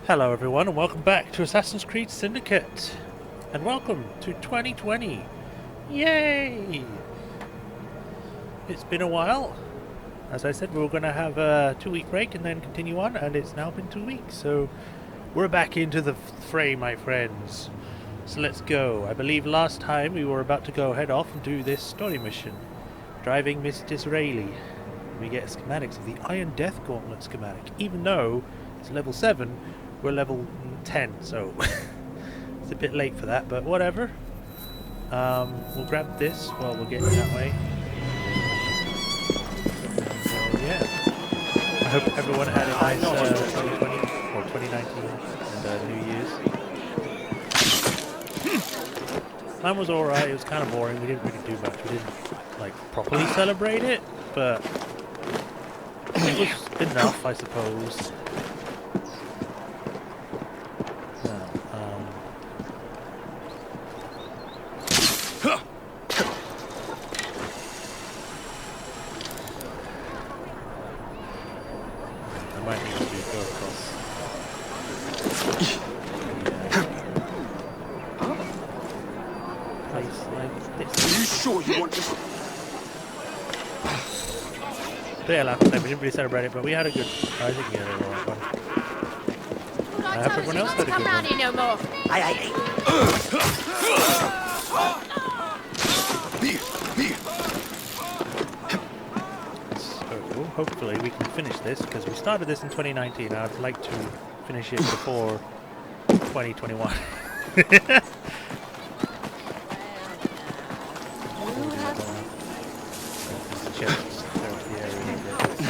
Hello everyone and welcome back to Assassin's Creed Syndicate. And welcome to 2020. Yay! It's been a while. As I said, we were going to have a 2-week break and then continue on, and it's now been 2 weeks. So we're back into the fray, my friends. So let's go. I believe last time we were about to go head off and do this story mission. Driving Miss Disraeli. We get schematics of the Iron Death Gauntlet schematic. Even though it's level 7, we're level 10, so it's a bit late for that, but whatever. We'll grab this while we're getting that way. Yeah. I hope everyone had a nice 2020 or 2019 and New Year's. Mine was alright. It was kind of boring. We didn't really do much. We didn't like properly celebrate it, but it was enough, I suppose. Yeah, like I said, we didn't really celebrate it, but we had a good. I think we had a lot of fun. I hope everyone else had a good one. No more. So hopefully we can finish this because we started this in 2019. I'd like to finish it before 2021.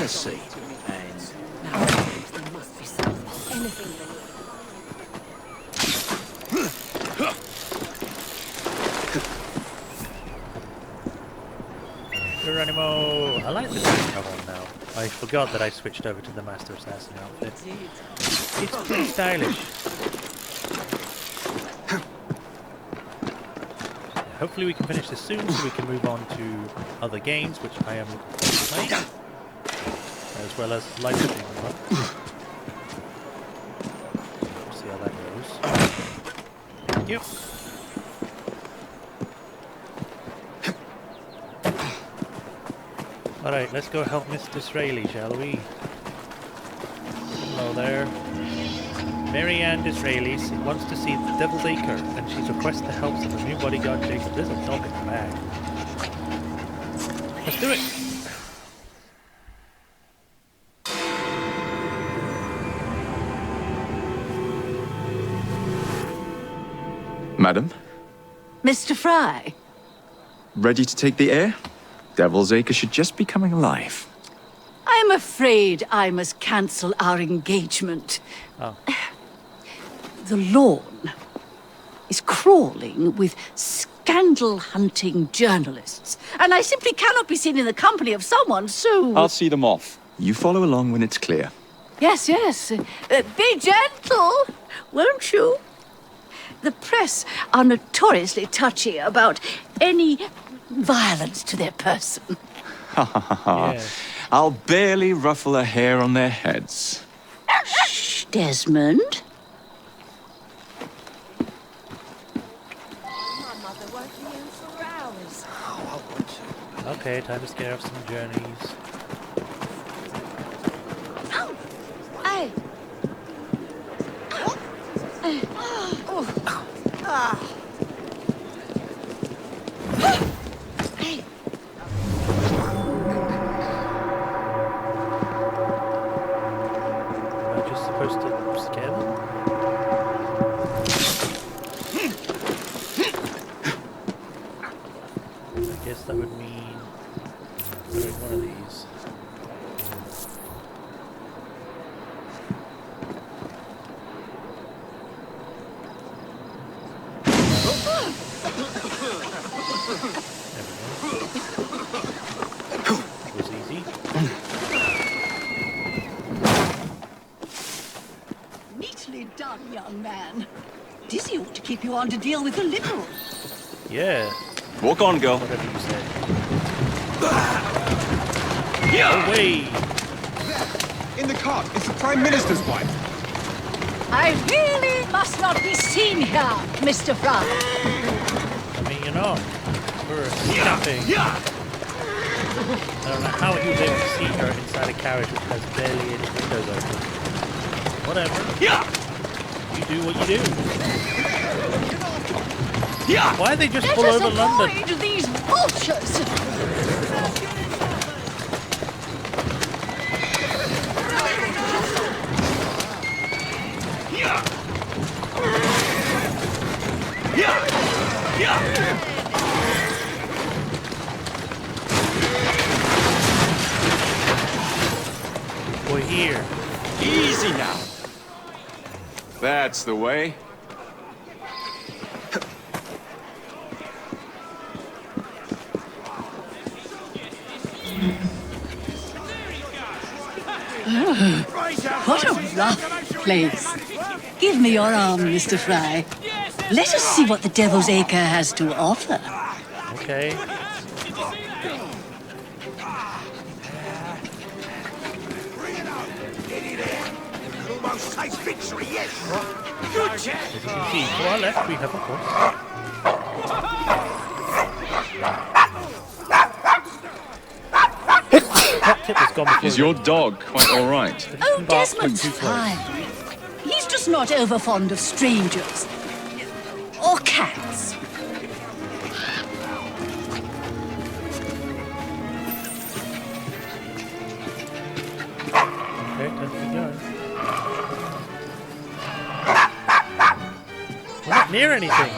Let's see. There must be something. Anything. Geronimo! I like the dressing I'm on now. I forgot that I switched over to the Master Assassin outfit. It's pretty stylish. Hopefully we can finish this soon so we can move on to other games, which I am playing. As well as live streaming them. See how that goes. Thank you. Alright, let's go help Miss Disraeli, shall we? Hello there. Mary Ann Disraeli wants to see the Devil's Acre, and she's requested the help of the new bodyguard Jakob. There's a dog in the bag. Let's do it! Madam? Mr. Fry? Ready to take the air? Devil's Acre should just be coming alive. I'm afraid I must cancel our engagement. Oh. The lawn is crawling with scandal-hunting journalists, and I simply cannot be seen in the company of someone so... I'll see them off. You follow along when it's clear. Yes, yes. Be gentle, won't you? The press are notoriously touchy about any violence to their person. Ha ha ha ha. I'll barely ruffle a hair on their heads. Shh, Desmond. My mother won't be in for hours. Oh, I want to. Okay, time to scare off some journeys. Oh, hey. Hey. Am I just supposed to scare them? I guess that would mean doing one of these. That was easy. Neatly done, young man. Dizzy ought to keep you on to deal with the liberals. Yeah, Walk on, girl. whatever you said. Away! In the cart, it's the Prime Minister's wife. I I really must not be seen here, Mr. Fry. I mean, you know, we're kidnapping. I don't know how he was able to see her inside a carriage which has barely any windows open. Whatever. You do what you do. Why are they just all over London? Let us avoid these vultures. We're here. Easy now. That's the way. What a rough place. Give me your arm, Mr. Fry. Let us see what the Devil's Acre has to offer. Okay. Almost taste victory, yes. As you can see, to our left we have a horse. That tip has gone before Is your dog quite all right? Oh, Desmond's fine. He's just not over fond of strangers. Or cats. Okay, time to go. We're not near anything.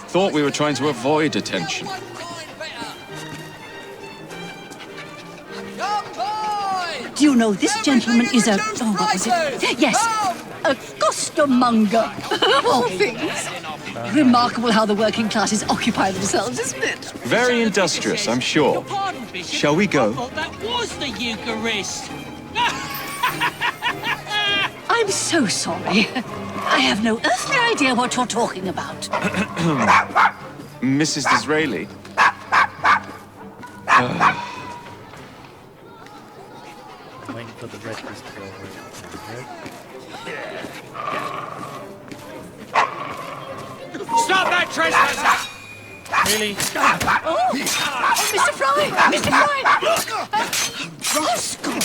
Thought we were trying to avoid attention. Do you know this gentleman is a... Oh, what was it? Yes, a costermonger. Of all things. Remarkable how the working classes occupy themselves, isn't it? Very industrious, I'm sure. Shall we go? That was the Eucharist. I'm so sorry. I have no earthly idea what you're talking about. Mrs. Disraeli? I'm waiting for the red piece to go over. Stop that trespasser! Really? Oh, Mr. Fry! Mr. Fry! Rascal!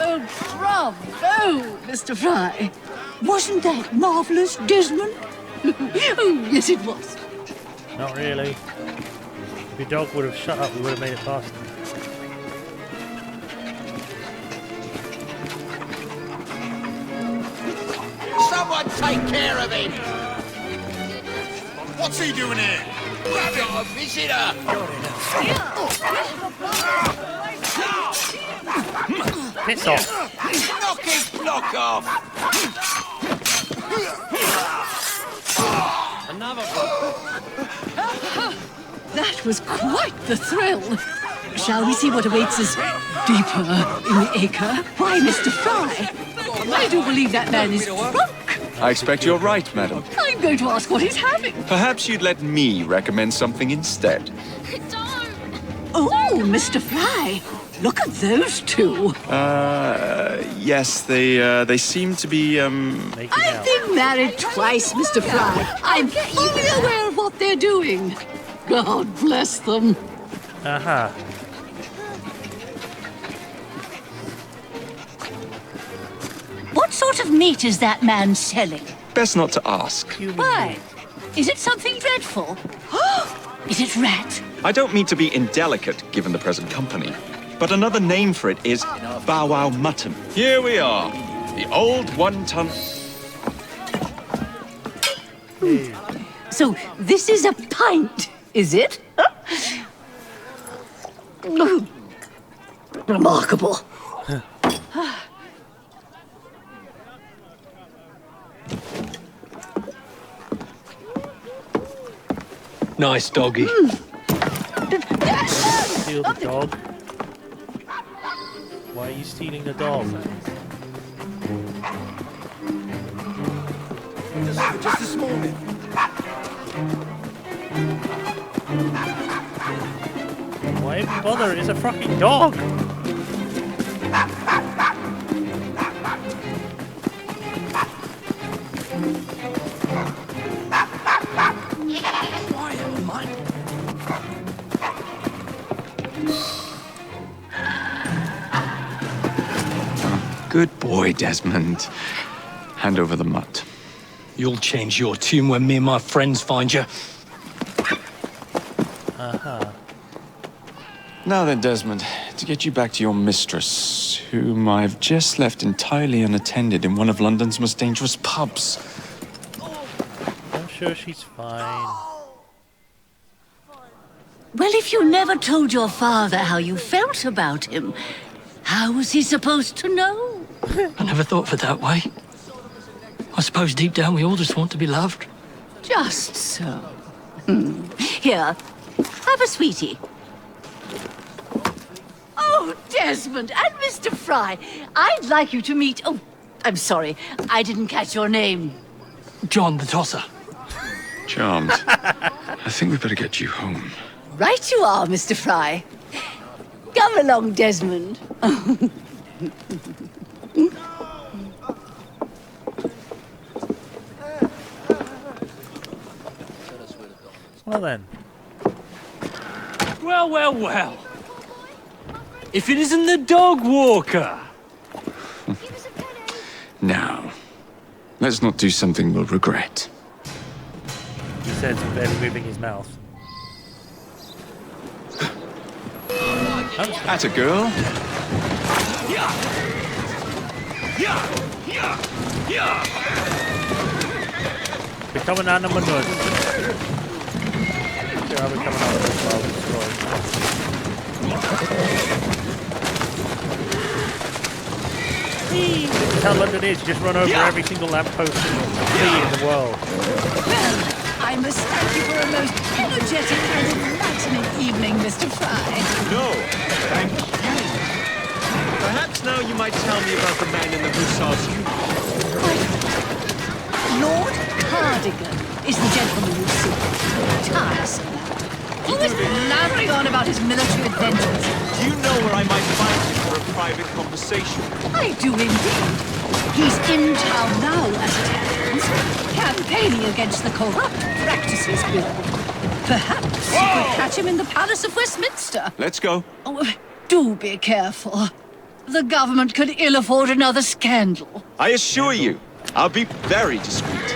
Oh, bravo, Mr. Fry. Wasn't that marvelous, Desmond? Oh, yes, it was. Not really. If your dog would have shut up, we would have made it faster. Someone take care of him! What's he doing here? We've got a visitor! Piss off! Knock his block off! Another That was quite the thrill. Shall we see what awaits us deeper in the acre? Why, Mr. Fry, I do believe that man is drunk. I expect you're right, madam. I'm going to ask what he's having. Perhaps you'd let me recommend something instead. Oh, Mr. Fry, look at those two. Yes, they seem to be, Making I've out. been married twice, Mr. Fry. I'm fully aware of what they're doing. God bless them. Aha. What sort of meat is that man selling? best not to ask. Why? Is it something dreadful? Is it rat? I don't mean to be indelicate, given the present company, but another name for it is bow wow mutton. Here we are, the old one-ton... So this is a pint, is it? Remarkable. Nice doggy. Steal the dog. Why are you stealing the dog? Just this morning. Why even bother? It's a fucking dog! Good boy, Desmond. Hand over the mutt. You'll change your tune when me and my friends find you. Now then, Desmond, to get you back to your mistress, whom I've just left entirely unattended in one of London's most dangerous pubs. I'm sure she's fine. Well, if you never told your father how you felt about him, how was he supposed to know? I never thought of it that way. I suppose deep down we all just want to be loved. Just so. Here, have a sweetie. Oh, Desmond and Mr. Fry, I'd like you to meet... Oh, I'm sorry, I didn't catch your name. John the Tosser. Charmed. I think we better get you home. Right you are, Mr. Fry. Come along, Desmond. Well then. Well, well, well. If it isn't the dog walker. Now, let's not do something we'll regret. He says, barely moving his mouth. That's a girl. Become an animal nut. Sure, I'll become an animal while destroyed. This is how London is. You just run over every single lamppost and tree in the world. Well, I must thank you for a most energetic and enlightening evening, Mr. Fry. No, thank you. Perhaps now you might tell me about the man in the Hussars uniform. Lord Cardigan is the gentleman you seek. Tiresome. Always blabbering on about his military adventures. Do you know where I might find him for a private conversation? I do indeed. He's in town now, as it happens, campaigning against the Corrupt Practices Bill. Perhaps you could catch him in the Palace of Westminster. Let's go. Oh, do be careful. The government could ill afford another scandal. I assure you, I'll be very discreet.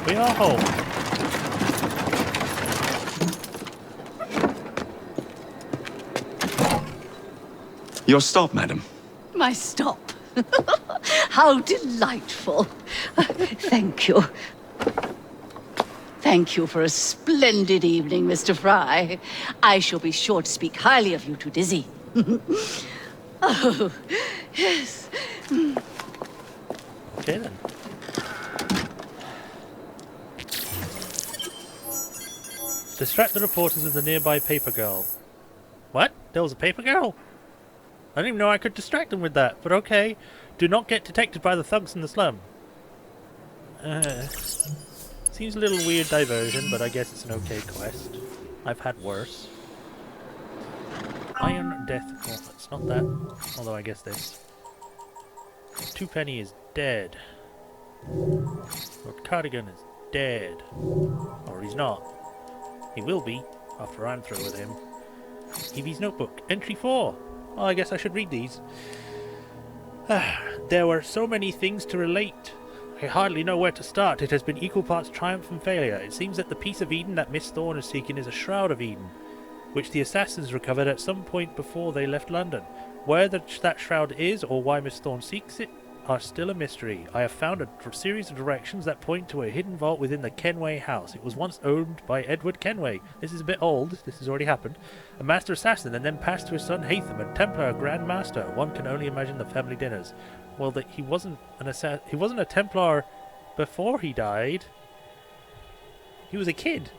We are home. Your stop, madam. My stop. How delightful. Thank you. Thank you for a splendid evening, Mr. Fry. I shall be sure to speak highly of you to Dizzy. Oh, yes. Okay then. Distract the reporters with the nearby paper girl. What? There was a paper girl? I didn't even know I could distract them with that, but okay. Do not get detected by the thugs in the slum. Seems a little weird diversion, but I guess it's an okay quest. I've had worse. Iron Death Gauntlets, not that. Although I guess this. Twopenny is dead. Lord Cardigan is dead. Or he's not. He will be, after I'm through with him. Evie's Notebook, Entry 4. Well, I guess I should read these. There were so many things to relate. I hardly know where to start. It has been equal parts triumph and failure. It seems that the piece of Eden that Miss Thorne is seeking is a Shroud of Eden, which the assassins recovered at some point before they left London. Where that shroud is, or why Miss Thorne seeks it, are still a mystery. I have found a series of directions that point to a hidden vault within the Kenway house. It was once owned by Edward Kenway. This is a bit old. This has already happened. A master assassin, and then passed to his son Hatham, a Templar Grand Master. One can only imagine the family dinners. Well, that he wasn't a Templar before he died. He was a kid.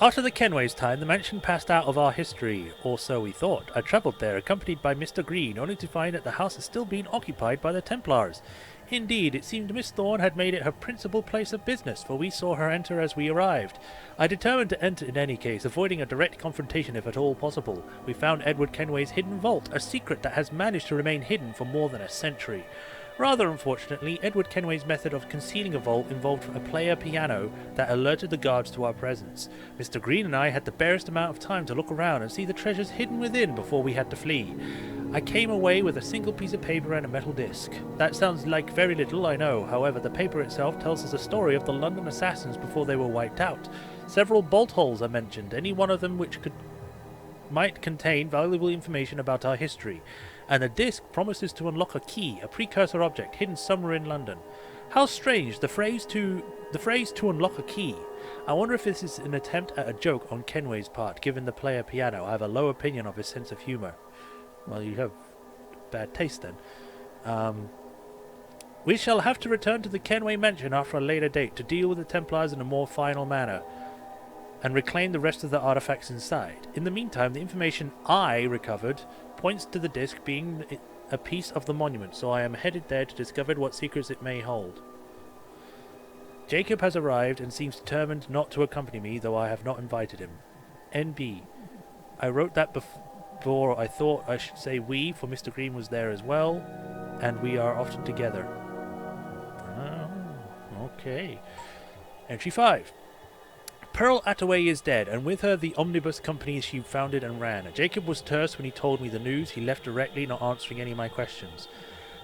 After the Kenway's time, the mansion passed out of our history, or so we thought. I travelled there, accompanied by Mr. Green, only to find that the house is still being occupied by the Templars. Indeed, it seemed Miss Thorne had made it her principal place of business, for we saw her enter as we arrived. I determined to enter in any case, avoiding a direct confrontation if at all possible. We found Edward Kenway's hidden vault, a secret that has managed to remain hidden for more than a century. Rather unfortunately, Edward Kenway's method of concealing a vault involved a player piano that alerted the guards to our presence. Mr. Green and I had the barest amount of time to look around and see the treasures hidden within before we had to flee. I came away with a single piece of paper and a metal disc. That sounds like very little, I know. However, the paper itself tells us a story of the London assassins before they were wiped out. Several bolt holes are mentioned, any one of them which might contain valuable information about our history. And the disc promises to unlock a key, a precursor object hidden somewhere in London. How strange, the phrase to unlock a key. I wonder if this is an attempt at a joke on Kenway's part, given the player piano. I have a low opinion of his sense of humour. Well, you have bad taste then. We shall have to return to the Kenway mansion after a later date to deal with the Templars in a more final manner and reclaim the rest of the artifacts inside. In the meantime, the information I recovered points to the disc being a piece of the monument, so I am headed there to discover what secrets it may hold. Jacob has arrived and seems determined not to accompany me, though I have not invited him. NB. I wrote that before I thought I should say we, for Mr. Green was there as well, and we are often together. Oh, okay. Entry 5. Pearl Attaway is dead, and with her the omnibus company she founded and ran. Jacob was terse when he told me the news. He left directly, not answering any of my questions.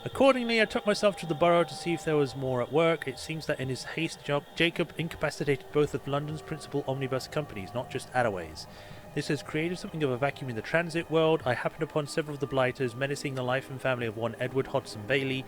Accordingly, I took myself to the borough to see if there was more at work. It seems that in his haste job, Jacob incapacitated both of London's principal omnibus companies, not just Attaway's. This has created something of a vacuum in the transit world. I happened upon several of the blighters menacing the life and family of one Edward Hodson Bailey.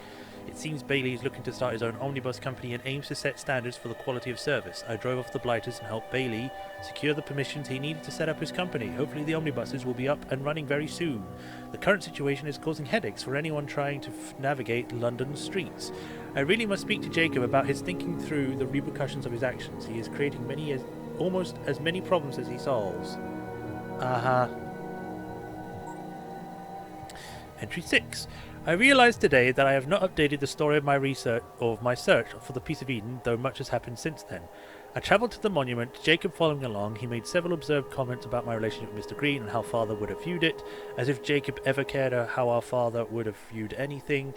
It seems Bailey is looking to start his own omnibus company and aims to set standards for the quality of service. I drove off the blighters and helped Bailey secure the permissions he needed to set up his company. Hopefully the omnibuses will be up and running very soon. The current situation is causing headaches for anyone trying to navigate London streets. I really must speak to Jacob about his thinking through the repercussions of his actions. He is creating almost as many problems as he solves. Entry 6. I realized today that I have not updated the story of my search for the Piece of Eden, though much has happened since then. I travelled to the monument, Jacob following along. He made several observed comments about my relationship with Mr. Green and how father would have viewed it, as if Jacob ever cared how our father would have viewed anything.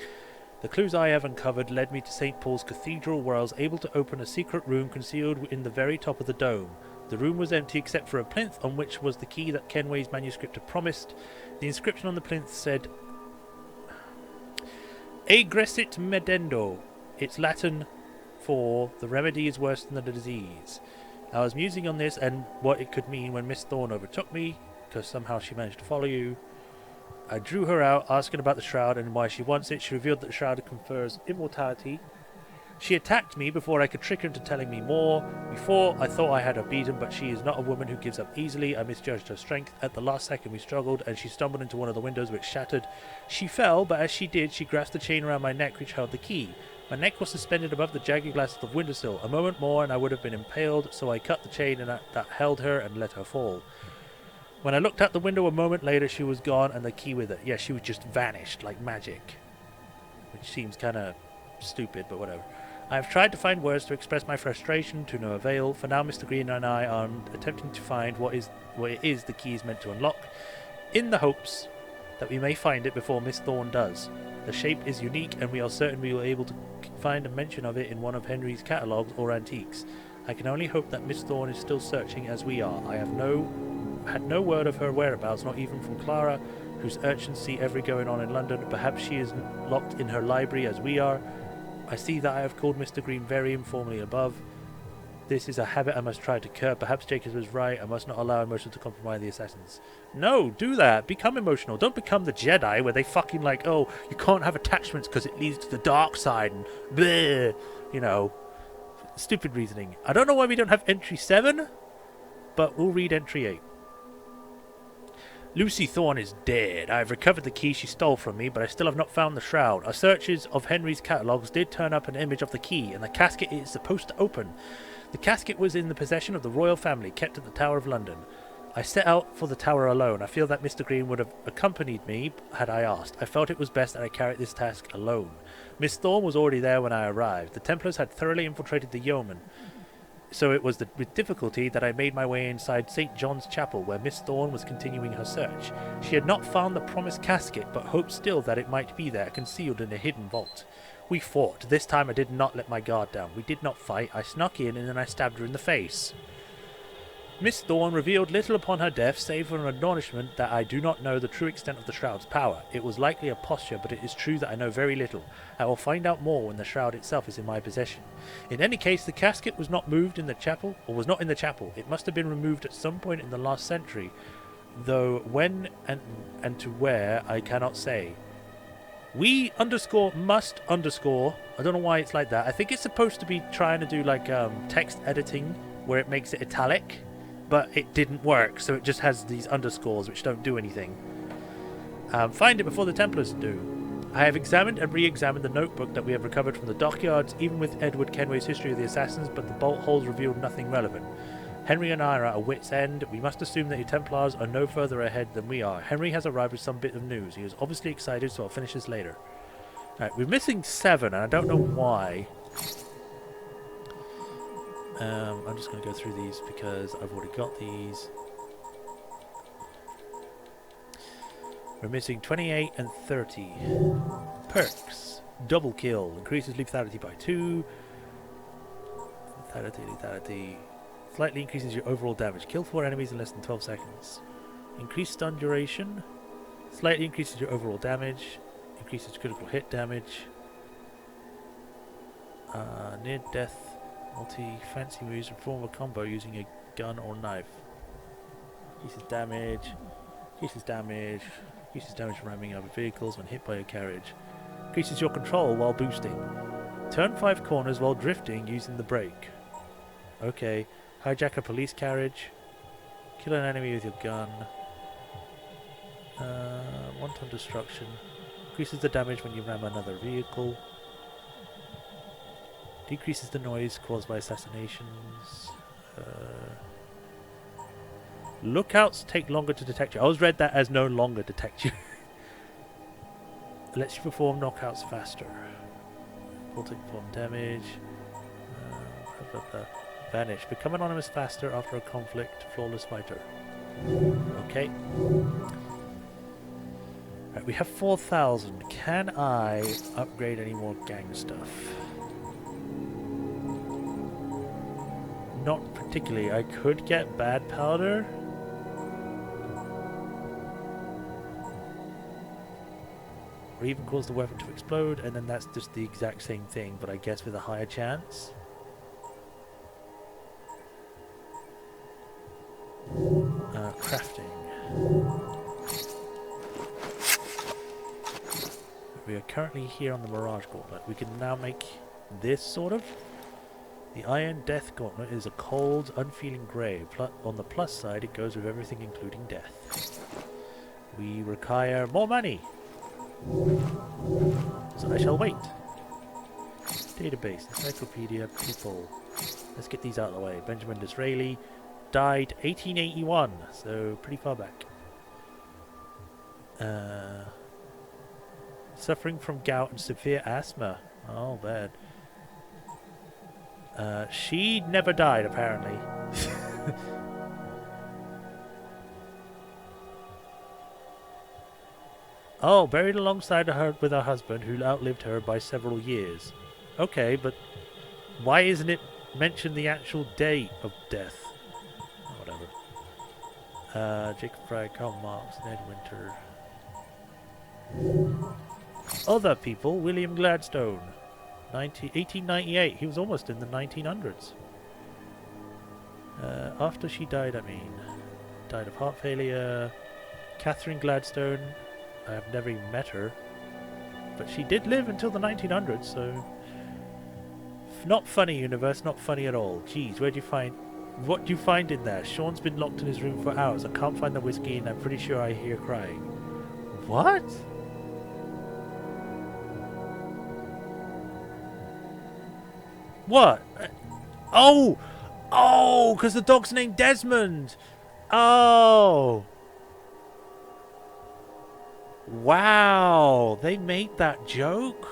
The clues I have uncovered led me to St. Paul's Cathedral, where I was able to open a secret room concealed in the very top of the dome. The room was empty except for a plinth on which was the key that Kenway's manuscript had promised. The inscription on the plinth said, Agressit medendo. It's Latin for the remedy is worse than the disease. I was musing on this and what it could mean when Miss Thorne overtook me, because somehow she managed to follow you. I drew her out, asking about the shroud and why she wants it. She revealed that the shroud confers immortality. She attacked me before I could trick her into telling me more. Before, I thought I had her beaten, but she is not a woman who gives up easily. I misjudged her strength. At the last second we struggled, and she stumbled into one of the windows, which shattered. She fell, but as she did, she grasped the chain around my neck, which held the key. My neck was suspended above the jagged glass of the windowsill. A moment more, and I would have been impaled, so I cut the chain and that held her and let her fall. When I looked out the window a moment later, she was gone, and the key with it. Yeah, she was just vanished, like magic. Which seems kind of stupid, but whatever. I have tried to find words to express my frustration, to no avail. For now, Mr. Green and I are attempting to find what it is the key is meant to unlock, in the hopes that we may find it before Miss Thorne does. The shape is unique, and we are certain we will be able to find a mention of it in one of Henry's catalogues or antiques. I can only hope that Miss Thorne is still searching as we are. I have had no word of her whereabouts, not even from Clara, whose urchins see every going on in London. Perhaps she is locked in her library as we are. I see that I have called Mr. Green very informally above. This is a habit I must try to curb. Perhaps Jacob was right. I must not allow emotion to compromise the assassins. No, do that. Become emotional. Don't become the Jedi where they fucking like, oh, you can't have attachments because it leads to the dark side and bleh, you know, stupid reasoning. I don't know why we don't have entry 7, but we'll read entry 8. Lucy Thorne is dead. I have recovered the key she stole from me, but I still have not found the shroud. Our searches of Henry's catalogues did turn up an image of the key, and the casket it is supposed to open. The casket was in the possession of the royal family, kept at the Tower of London. I set out for the Tower alone. I feel that Mr. Green would have accompanied me had I asked. I felt it was best that I carried this task alone. Miss Thorne was already there when I arrived. The Templars had thoroughly infiltrated the yeoman, so it was with difficulty that I made my way inside St. John's Chapel, where Miss Thorne was continuing her search. She had not found the promised casket, but hoped still that it might be there, concealed in a hidden vault. We fought. This time I did not let my guard down. We did not fight. I snuck in and then I stabbed her in the face. Miss Thorne revealed little upon her death, save for an acknowledgement that I do not know the true extent of the shroud's power. It was likely a posture, but it is true that I know very little. I will find out more when the shroud itself is in my possession. In any case, the casket was not moved in the chapel, or was not in the chapel. It must have been removed at some point in the last century, though when and to where I cannot say. We must I don't know why it's like that. I think it's supposed to be trying to do like text editing where it makes it italic. But it didn't work, so it just has these underscores which don't do anything. Find it before the Templars do. I have examined and re-examined the notebook that we have recovered from the dockyards, even with Edward Kenway's history of the assassins, but the bolt holes revealed nothing relevant. Henry and I are at a wit's end. We must assume that the Templars are no further ahead than we are. Henry has arrived with some bit of news. He is obviously excited, so I'll finish this later. Alright, we're missing 7, and I don't know why. I'm just going to go through these because I've already got these. We're missing 28 and 30. Perks. Double kill. Increases lethality by 2. Lethality. Slightly increases your overall damage. Kill 4 enemies in less than 12 seconds. Increased stun duration. Slightly increases your overall damage. Increases critical hit damage. Near death. Multi-fancy moves perform a combo using a gun or knife. Increases damage. Increases damage. Increases damage from ramming other vehicles when hit by a carriage. Increases your control while boosting. Turn 5 corners while drifting using the brake. Okay. Hijack a police carriage. Kill an enemy with your gun. Wanton destruction. Increases the damage when you ram another vehicle. Decreases the noise caused by assassinations. Lookouts take longer to detect you. I always read that as no longer detect you. Lets you perform knockouts faster. Will take perform damage. Vanish. Become anonymous faster after a conflict. Flawless fighter. Okay. Right, we have 4,000. Can I upgrade any more gang stuff? Not particularly. I could get bad powder. Or even cause the weapon to explode, and then that's just the exact same thing, but I guess with a higher chance. Crafting. We are currently here on the Mirage Gauntlet. We can now make this sort of. The Iron Death Gauntlet is a cold, unfeeling grey. On the plus side, it goes with everything including death. We require more money. So I shall wait. Database, encyclopedia, people. Let's get these out of the way. Benjamin Disraeli died 1881, so pretty far back. Suffering from gout and severe asthma. Oh, bad. She never died, apparently. Oh, buried alongside her with her husband, who outlived her by several years. Okay, but why isn't it mentioned the actual date of death? Oh, whatever. Jacob Fry, Karl Marx, Ned Winter. Other people, William Gladstone. 1898. He was almost in the 1900s. After she died, I mean. Died of heart failure. Catherine Gladstone. I have never even met her. But she did live until the 1900s, so... Not funny, universe. Not funny at all. Jeez, where'd you find... What do you find in there? Sean's been locked in his room for hours. I can't find the whiskey and I'm pretty sure I hear crying. What? What? Oh! Oh! Because the dog's named Desmond! Oh! Wow! They made that joke?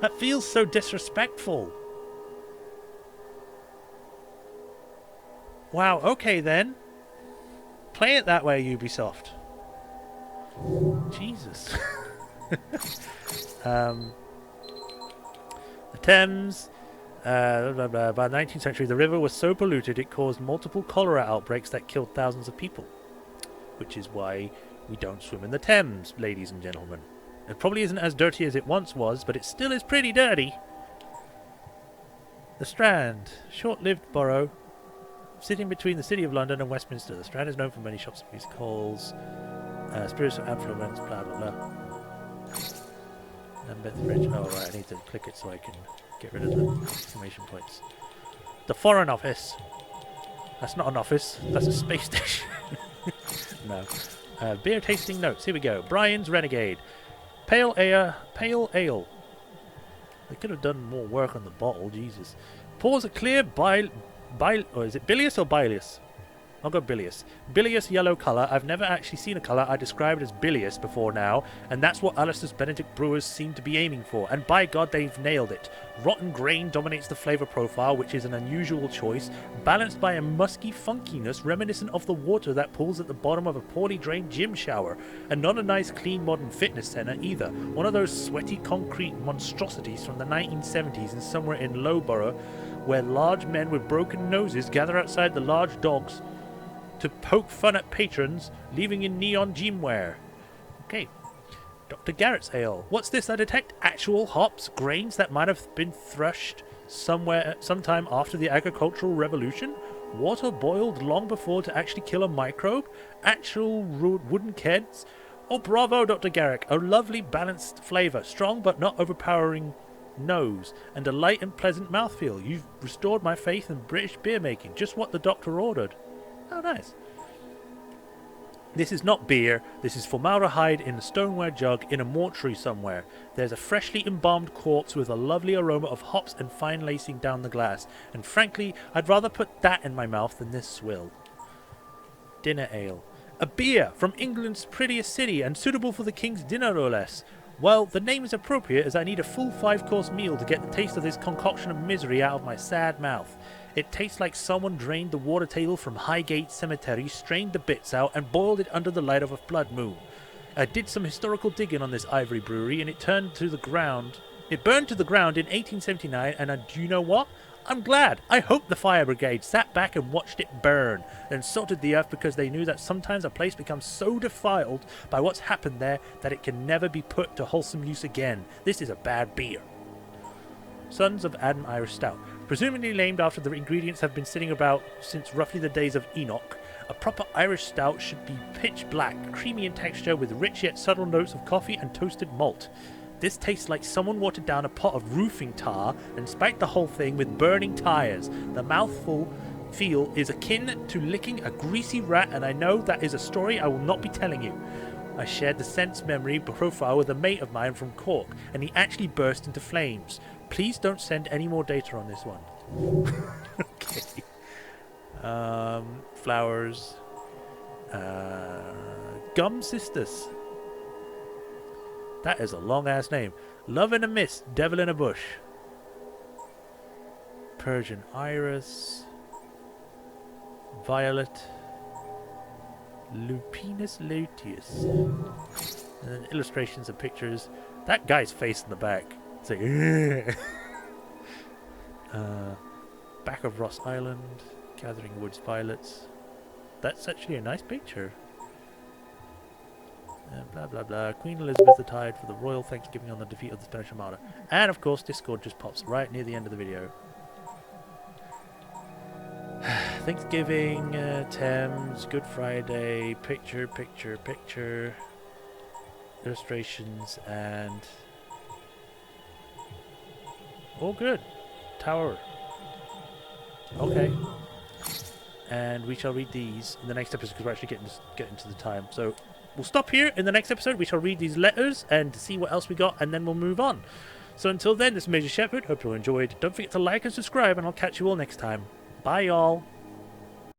That feels so disrespectful. Wow, okay then. Play it that way, Ubisoft. Jesus. The Thames. By the 19th century, the river was so polluted it caused multiple cholera outbreaks that killed thousands of people. Which is why we don't swim in the Thames, ladies and gentlemen. It probably isn't as dirty as it once was, but it still is pretty dirty. The Strand, short-lived borough, sitting between the City of London and Westminster. The Strand is known for many shops, music halls, spiritual affluence, blah blah blah. Lambeth Bridge. Oh right, I need to click it so I can get rid of the exclamation points. The Foreign Office. That's not an office. That's a space station. No. Beer tasting notes. Here we go. Brian's Renegade. Pale ale. Pale ale. They could have done more work on the bottle. Jesus. Pours a clear or is it bilious or bilious? I'll go bilious. Bilious yellow colour. I've never actually seen a colour I described as bilious before now, and that's what Alistair's Benedict brewers seem to be aiming for, and by God they've nailed it. Rotten grain dominates the flavour profile, which is an unusual choice, balanced by a musky funkiness reminiscent of the water that pools at the bottom of a poorly drained gym shower, and not a nice clean modern fitness centre either. One of those sweaty concrete monstrosities from the 1970s and somewhere in Loughborough, where large men with broken noses gather outside the large dogs to poke fun at patrons, leaving in neon gym wear. Okay. Dr. Garrett's Ale. What's this? I detect actual hops, grains that might have been threshed sometime after the agricultural revolution? Water boiled long before to actually kill a microbe? Actual wooden kegs? Oh, bravo, Dr. Garrick. A lovely balanced flavour. Strong but not overpowering nose. And a light and pleasant mouthfeel. You've restored my faith in British beer making. Just what the doctor ordered. Oh, nice. This is not beer. This is formaldehyde in a stoneware jug in a mortuary somewhere. There's a freshly embalmed corpse with a lovely aroma of hops and fine lacing down the glass. And frankly, I'd rather put that in my mouth than this swill. Dinner ale. A beer from England's prettiest city and suitable for the king's dinner or less. Well, the name is appropriate as I need a full 5-course meal to get the taste of this concoction of misery out of my sad mouth. It tastes like someone drained the water table from Highgate Cemetery, strained the bits out, and boiled it under the light of a blood moon. I did some historical digging on this ivory brewery, and it burned to the ground in 1879, and do you know what? I'm glad. I hope the fire brigade sat back and watched it burn, and salted the earth because they knew that sometimes a place becomes so defiled by what's happened there that it can never be put to wholesome use again. This is a bad beer. Sons of Adam Irish Stout. Presumably named after the ingredients have been sitting about since roughly the days of Enoch. A proper Irish stout should be pitch black, creamy in texture with rich yet subtle notes of coffee and toasted malt. This tastes like someone watered down a pot of roofing tar and spiked the whole thing with burning tires. The mouthful feel is akin to licking a greasy rat, and I know that is a story I will not be telling you. I shared the sense memory profile with a mate of mine from Cork, and he actually burst into flames. Please don't send any more data on this one. Okay. Flowers. Gum Sisters. That is a long-ass name. Love in a Mist, Devil in a Bush. Persian Iris. Violet. Lupinus luteus. And then illustrations and pictures. That guy's face in the back. It's like, back of Ross Island. Gathering Woods Violets. That's actually a nice picture. Blah blah blah. Queen Elizabeth retired for the royal thanksgiving on the defeat of the Spanish Armada. And of course Discord just pops right near the end of the video. Thanksgiving, Thames, Good Friday, picture, illustrations, and all good. Tower. Okay. And we shall read these in the next episode because we're actually getting to the time. So we'll stop here. In the next episode, we shall read these letters and see what else we got, and then we'll move on. So until then, this is Majorshepard. Hope you all enjoyed. Don't forget to like and subscribe, and I'll catch you all next time. Bye, y'all.